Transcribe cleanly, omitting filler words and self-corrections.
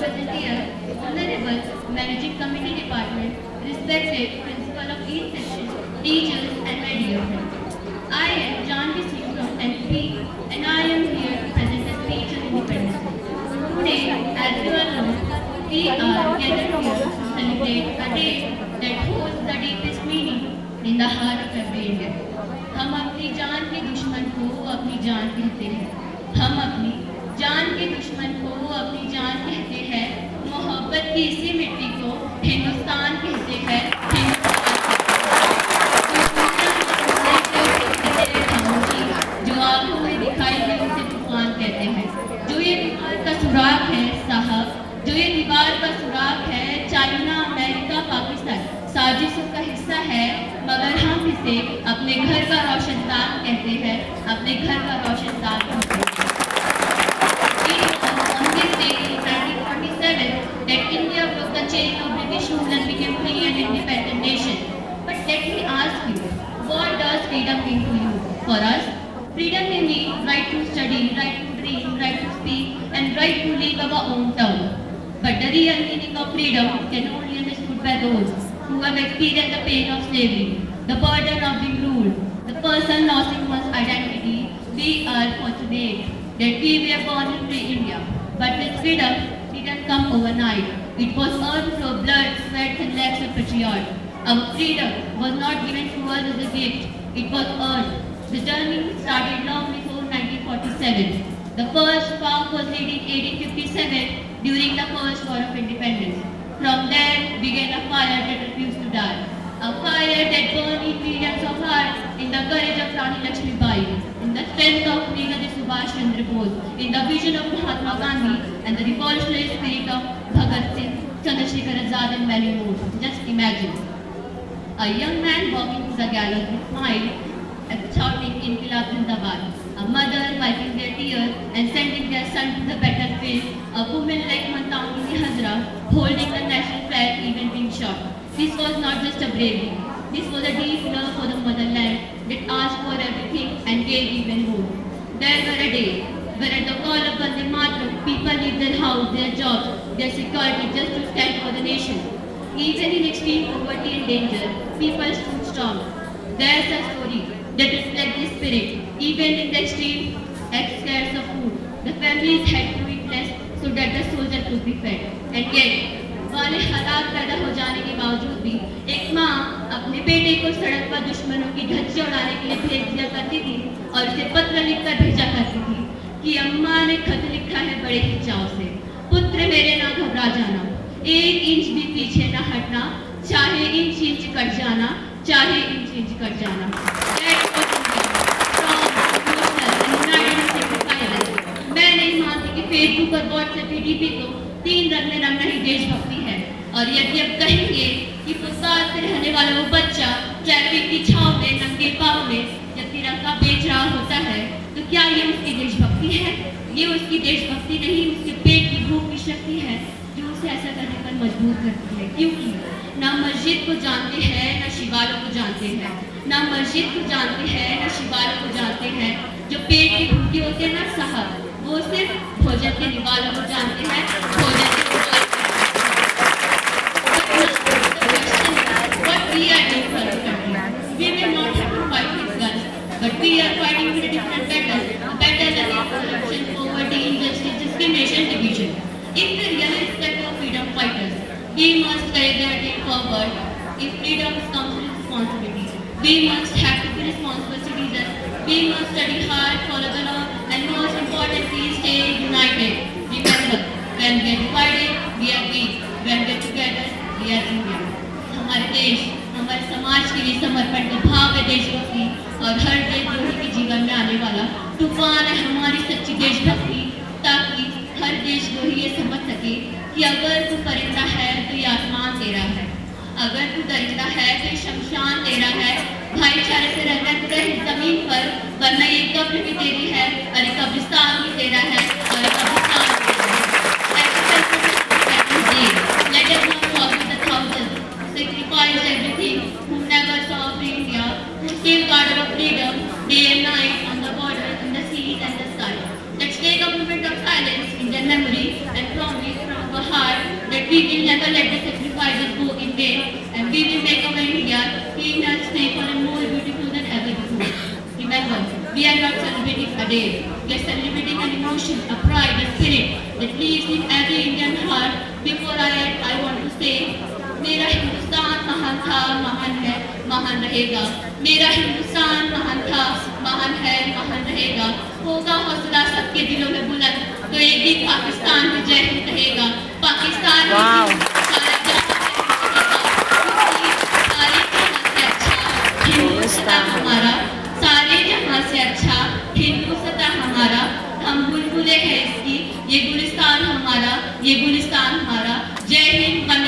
present here, Honorable Managing Committee Department, respected Principal of each section, teachers and my dear friends. I am Janvi Singh from NP and I am here to present the speech on independence. Today, as you all know, we are gathered here to celebrate a day that holds the deepest meaning in the heart of every Indian. हम अपनी जान के दुश्मन को अपनी जान कहते हैं। हम अपनी जान के दुश्मन को अपनी जान कहते हैं। मोहब्बत की इसी मिट्टी को हिंदुस्तान कहते हैं। जो आंखों में दिखाई दे उसे तूफान कहते हैं। जो ये दीवार का सुराग है साहब, जो ये दीवार का सुराग है, चाइना अमेरिका पाकिस्तान साजिशों का हिस्सा है, मगर हम इसे अपने घर का रोशनदान कहते हैं। अपने घर का रोशनदान कहते हैं। On this day in 1947, that India broke the chain of British rule and became free and independent nation. But let me ask you, what does freedom mean to you? For us, freedom may mean right to study, right to dream, right to speak, and right to live our own terms. But the real meaning of freedom can only be understood by those who have experienced the pain of slavery, the burden of being ruled, the person losing one's identity. We are fortunate that we were born in free India. But this freedom didn't come overnight. It was earned through blood, sweat, and lakhs of patriots. Our freedom was not given to us as a gift. It was earned. The journey started long before 1947. The first spark was laid in 1857 during the First War of Independence. From there began a fire that refused to die. A fire that burned in millions of hearts, in the courage of Rani Lakshmi Bai, in the strength of Netaji Subhash Chandra Bose, in the vision of Mahatma Gandhi, and the revolutionary spirit of Bhagat Singh, Chandrasekhar Azad, and many more. Just imagine a young man walking to the gallows with smile and shouting Inqilab Zindabad. A mother wiping their tears and sending their son to the battlefield. A woman like Mantamini Hazra holding the national flag even being shot. This was not just a bravery. This was a deep love for the motherland that asked for everything and gave even more. There were a day where at the call of Vande Mataram, people leave their house, their jobs, their security just to stand for the nation. Even in extreme poverty and danger, people stood strong. There's a story that reflects this spirit. Even in the extreme scarce of food, the families had to eat less so that the soldier could be fed. And yet, वाले हालात पैदा हो जाने के बावजूद भी एक माँ अपने बेटे को सड़क पर दुश्मनों की धज्जी उड़ाने के लिए भेज दिया करती थी और उसे पत्र लिखकर भेजा करती थी कि अम्मा ने खत लिखा है बड़े ही चाव से, पुत्र मेरे ना घबरा जाना, एक इंच भी पीछे ना हटना, चाहे इंच इंच कट जाना, चाहे इंच इंच कट जाना। मैं नहीं मानती कि फेसबुक और व्हाट्सएप डीपी को 3 रंग में रंगना ही देशभक्ति है। और यदि अब कहेंगे कि फुटपाथ पर रहने वाला वो बच्चा ट्रैफिक की छांव में नंगे पांव में जब तिरंगा बेच रहा होता है तो क्या ये उसकी देशभक्ति है? ये उसकी देशभक्ति नहीं, उसके पेट की भूख की शक्ति है जो उसे ऐसा करने पर मजबूर करती है। क्योंकि ना मस्जिद को जानते हैं, ना शिवालयों को जानते हैं, ना मस्जिद को जानते हैं, ना शिवालयों को जानते हैं। जो पेट की भूखे होते हैं ना साहब, वो सिर्फ भोजन के निवालों को जानते हैं। भोजन के what we are doing for the country. We will not have to fight with guns, but we are fighting with a different battle. A battle against corruption, poverty, injustice, discrimination, division. If we really respect our freedom fighters, we must carry their day forward. If freedom comes with responsibility, we must have to be responsible citizens. We must study hard, follow the law, and most importantly, stay united. Remember, when we are divided, we are weak. When we are together, we are India. हमारे देश, हमारे समाज के लिए समर्पण का भाव है देशभक्ति और हर देशद्रोही के जीवन में आने वाला तूफान है हमारी सच्ची देशभक्ति, ताकि हर देशद्रोही ये समझ सके कि अगर तू परिंदा है तो ये आसमान तेरा है, अगर तू दरिंदा है तो ये शमशान तेरा है। भाईचारे से रहना तेरा इस जमीन पर, वरना ये कब्र भी तेरी है और ये कब्रिस्तान भी तेरा है और ये कब्रिस्तान भी तेरा है। Let us not forget the thousands who sacrificed everything, who never saw free India, who still guarded our freedom day and night on the borders, in the seas and the sky. Let's take a moment of silence in their memory and promise from our heart devotion, a pride, a spirit that lives in every Indian heart. Before I want to say, मेरा हिंदुस्तान महान था, महान है, महान रहेगा. मेरा हिंदुस्तान महान था, महान है, महान रहेगा. होगा हौसला सबके दिलों में बुलंद, तो एक दिन पाकिस्तान में जय हिंद रहेगा. पाकिस्तान सारे हिंदुस्तान हमारा, सारे जहां से अच्छा हिंदुस्तान हमारा. हम बुलबुलें हैं इसकी, ये गुलिस्तान हमारा, ये गुलिस्तान हमारा. जय हिंद.